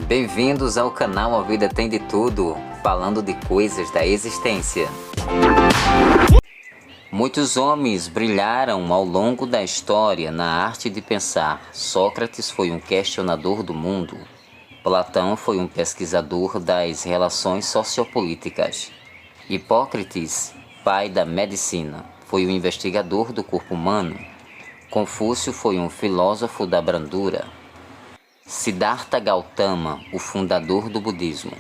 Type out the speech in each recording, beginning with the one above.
Bem-vindos ao canal A Vida Tem de Tudo, falando de coisas da existência. Muitos homens brilharam ao longo da história na arte de pensar. Sócrates foi um questionador do mundo. Platão foi um pesquisador das relações sociopolíticas. Hipócrates, pai da medicina, foi um investigador do corpo humano. Confúcio foi um filósofo da brandura. Siddhartha Gautama, o fundador do budismo,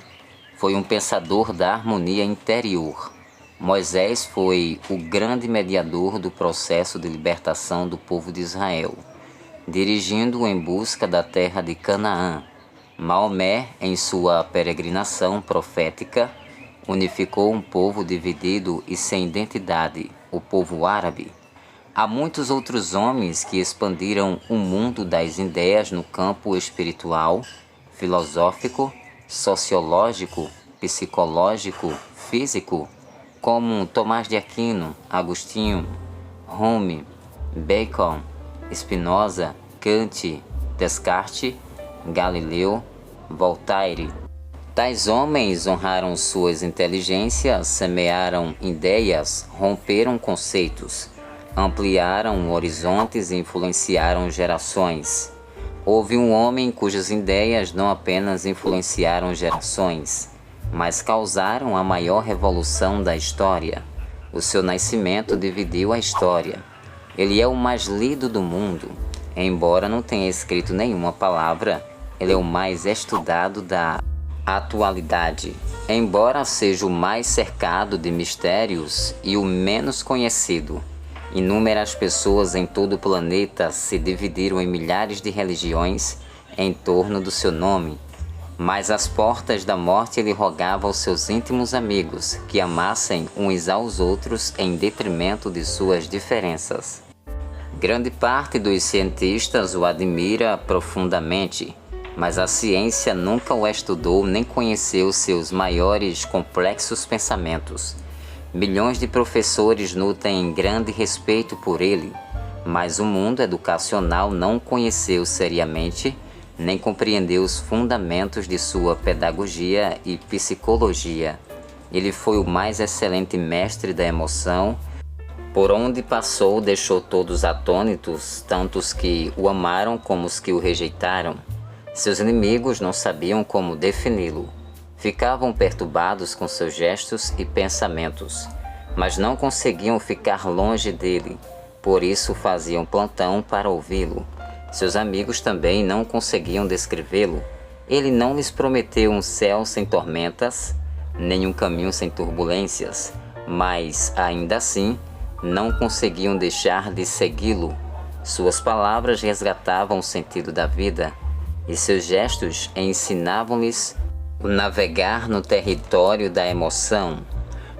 foi um pensador da harmonia interior. Moisés foi o grande mediador do processo de libertação do povo de Israel, dirigindo-o em busca da terra de Canaã. Maomé, em sua peregrinação profética, unificou um povo dividido e sem identidade, o povo árabe. Há muitos outros homens que expandiram o mundo das ideias no campo espiritual, filosófico, sociológico, psicológico, físico, como Tomás de Aquino, Agostinho, Hume, Bacon, Spinoza, Kant, Descartes, Galileu, Voltaire. Tais homens honraram suas inteligências, semearam ideias, romperam conceitos, ampliaram horizontes e influenciaram gerações. Houve um homem cujas ideias não apenas influenciaram gerações, mas causaram a maior revolução da história. O seu nascimento dividiu a história. Ele é o mais lido do mundo. Embora não tenha escrito nenhuma palavra, ele é o mais estudado da atualidade. Embora seja o mais cercado de mistérios e o menos conhecido, inúmeras pessoas em todo o planeta se dividiram em milhares de religiões em torno do seu nome. Mas às portas da morte ele rogava aos seus íntimos amigos que amassem uns aos outros em detrimento de suas diferenças. Grande parte dos cientistas o admira profundamente, mas a ciência nunca o estudou nem conheceu seus maiores complexos pensamentos. Milhões de professores nutrem grande respeito por ele, mas o mundo educacional não o conheceu seriamente, nem compreendeu os fundamentos de sua pedagogia e psicologia. Ele foi o mais excelente mestre da emoção. Por onde passou, deixou todos atônitos, tanto os que o amaram como os que o rejeitaram. Seus inimigos não sabiam como defini-lo. Ficavam perturbados com seus gestos e pensamentos, mas não conseguiam ficar longe dele, por isso faziam plantão para ouvi-lo. Seus amigos também não conseguiam descrevê-lo. Ele não lhes prometeu um céu sem tormentas, nem um caminho sem turbulências, mas, ainda assim, não conseguiam deixar de segui-lo. Suas palavras resgatavam o sentido da vida, e seus gestos ensinavam-lhes o navegar no território da emoção.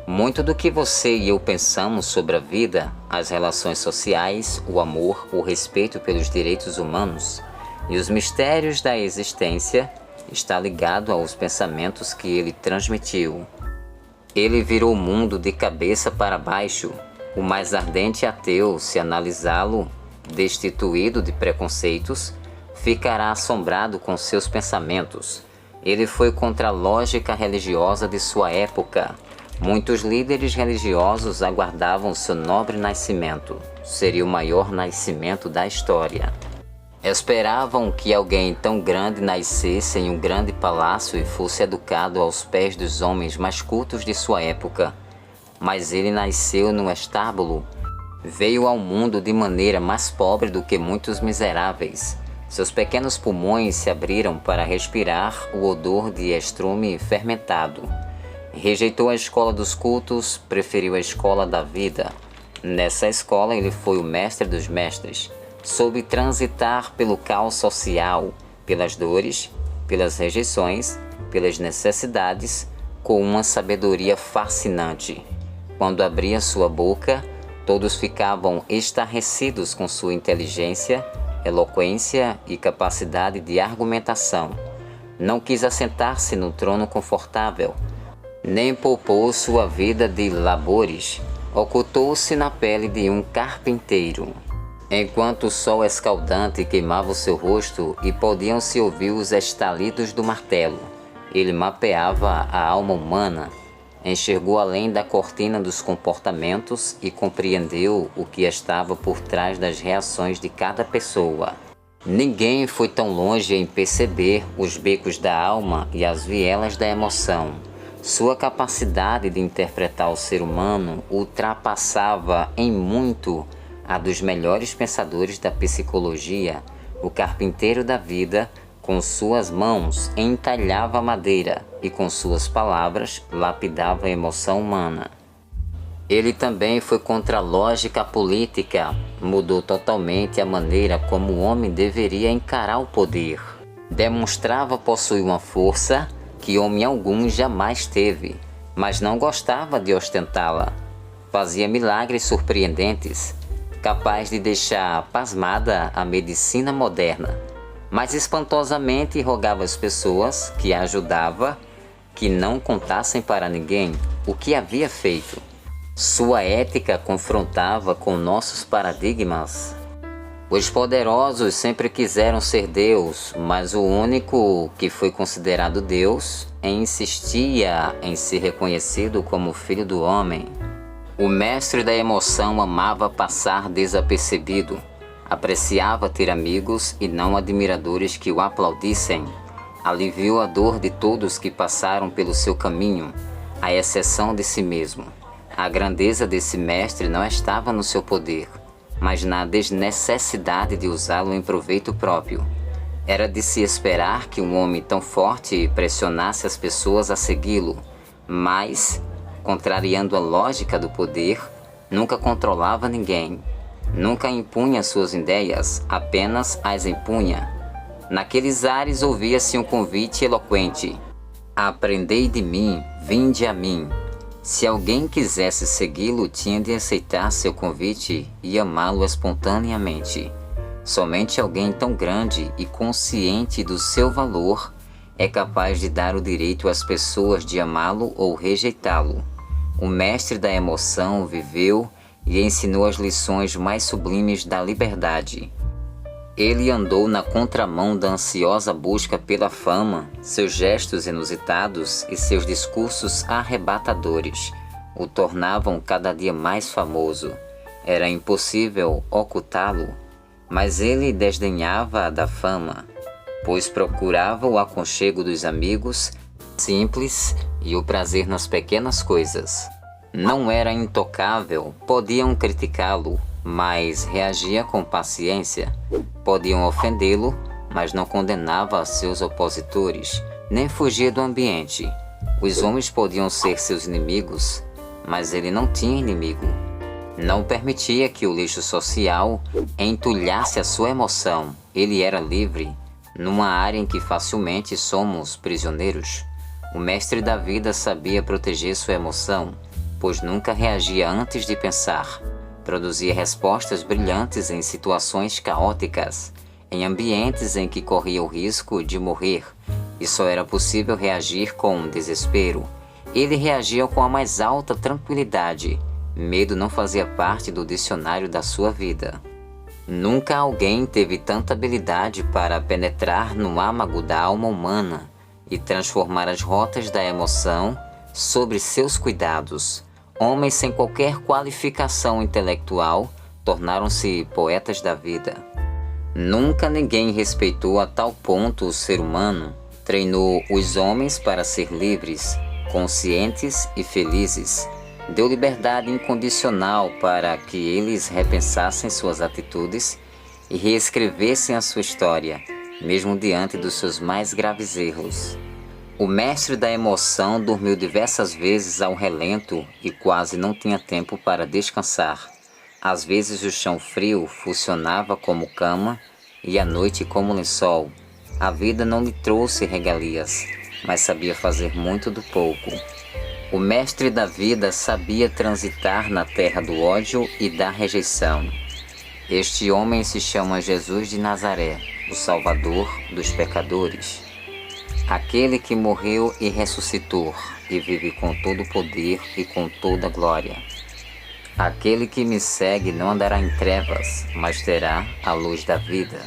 Muito do que você e eu pensamos sobre a vida, as relações sociais, o amor, o respeito pelos direitos humanos e os mistérios da existência está ligado aos pensamentos que ele transmitiu. Ele virou o mundo de cabeça para baixo. O mais ardente ateu, se analisá-lo, destituído de preconceitos, ficará assombrado com seus pensamentos. Ele foi contra a lógica religiosa de sua época. Muitos líderes religiosos aguardavam seu nobre nascimento. Seria o maior nascimento da história. Esperavam que alguém tão grande nascesse em um grande palácio e fosse educado aos pés dos homens mais cultos de sua época. Mas ele nasceu no estábulo. Veio ao mundo de maneira mais pobre do que muitos miseráveis. Seus pequenos pulmões se abriram para respirar o odor de estrume fermentado. Rejeitou a escola dos cultos, preferiu a escola da vida. Nessa escola ele foi o mestre dos mestres. Soube transitar pelo caos social, pelas dores, pelas rejeições, pelas necessidades, com uma sabedoria fascinante. Quando abria sua boca, todos ficavam estarrecidos com sua inteligência, eloquência e capacidade de argumentação. Não quis assentar-se no trono confortável, nem poupou sua vida de labores. Ocultou-se na pele de um carpinteiro. enquanto o sol escaldante queimava o seu rosto e podiam-se ouvir os estalidos do martelo. Ele mapeava a alma humana, enxergou além da cortina dos comportamentos e compreendeu o que estava por trás das reações de cada pessoa. Ninguém foi tão longe em perceber os becos da alma e as vielas da emoção. Sua capacidade de interpretar o ser humano ultrapassava em muito a dos melhores pensadores da psicologia. O carpinteiro da vida, com suas mãos, entalhava a madeira e com suas palavras lapidava a emoção humana. Ele também foi contra a lógica política, mudou totalmente a maneira como o homem deveria encarar o poder. Demonstrava possuir uma força que homem algum jamais teve, mas não gostava de ostentá-la. Fazia milagres surpreendentes, capaz de deixar pasmada a medicina moderna, mas espantosamente rogava às pessoas que a ajudava que não contassem para ninguém o que havia feito. Sua ética confrontava com nossos paradigmas. Os poderosos sempre quiseram ser Deus, mas o único que foi considerado Deus insistia em ser reconhecido como filho do homem. O mestre da emoção amava passar desapercebido, apreciava ter amigos e não admiradores que o aplaudissem. Aliviou a dor de todos que passaram pelo seu caminho, à exceção de si mesmo. A grandeza desse mestre não estava no seu poder, mas na desnecessidade de usá-lo em proveito próprio. Era de se esperar que um homem tão forte pressionasse as pessoas a segui-lo, mas, contrariando a lógica do poder, nunca controlava ninguém. Nunca impunha suas ideias, apenas as impunha. Naqueles ares ouvia-se um convite eloquente: aprendei de mim, vinde a mim. Se alguém quisesse segui-lo, tinha de aceitar seu convite e amá-lo espontaneamente. Somente alguém tão grande e consciente do seu valor é capaz de dar o direito às pessoas de amá-lo ou rejeitá-lo. O mestre da emoção viveu e ensinou as lições mais sublimes da liberdade. Ele andou na contramão da ansiosa busca pela fama, seus gestos inusitados e seus discursos arrebatadores o tornavam cada dia mais famoso. Era impossível ocultá-lo, mas ele desdenhava da fama, pois procurava o aconchego dos amigos simples e o prazer nas pequenas coisas. Não era intocável, podiam criticá-lo, mas reagia com paciência. Podiam ofendê-lo, mas não condenava seus opositores, nem fugia do ambiente. Os homens podiam ser seus inimigos, mas ele não tinha inimigo. Não permitia que o lixo social entulhasse a sua emoção. Ele era livre, numa área em que facilmente somos prisioneiros. O mestre da vida sabia proteger sua emoção, pois nunca reagia antes de pensar. Produzia respostas brilhantes em situações caóticas, em ambientes em que corria o risco de morrer, e só era possível reagir com desespero. Ele reagia com a mais alta tranquilidade. Medo não fazia parte do dicionário da sua vida. Nunca alguém teve tanta habilidade para penetrar no âmago da alma humana e transformar as rotas da emoção sobre seus cuidados. Homens sem qualquer qualificação intelectual tornaram-se poetas da vida. Nunca ninguém respeitou a tal ponto o ser humano. Treinou os homens para ser livres, conscientes e felizes. Deu liberdade incondicional para que eles repensassem suas atitudes e reescrevessem a sua história, mesmo diante dos seus mais graves erros. O mestre da emoção dormiu diversas vezes ao relento e quase não tinha tempo para descansar. Às vezes o chão frio funcionava como cama e a noite como lençol. A vida não lhe trouxe regalias, mas sabia fazer muito do pouco. O mestre da vida sabia transitar na terra do ódio e da rejeição. Este homem se chama Jesus de Nazaré, o Salvador dos pecadores. Aquele que morreu e ressuscitou e vive com todo o poder e com toda a glória. Aquele que me segue não andará em trevas, mas terá a luz da vida.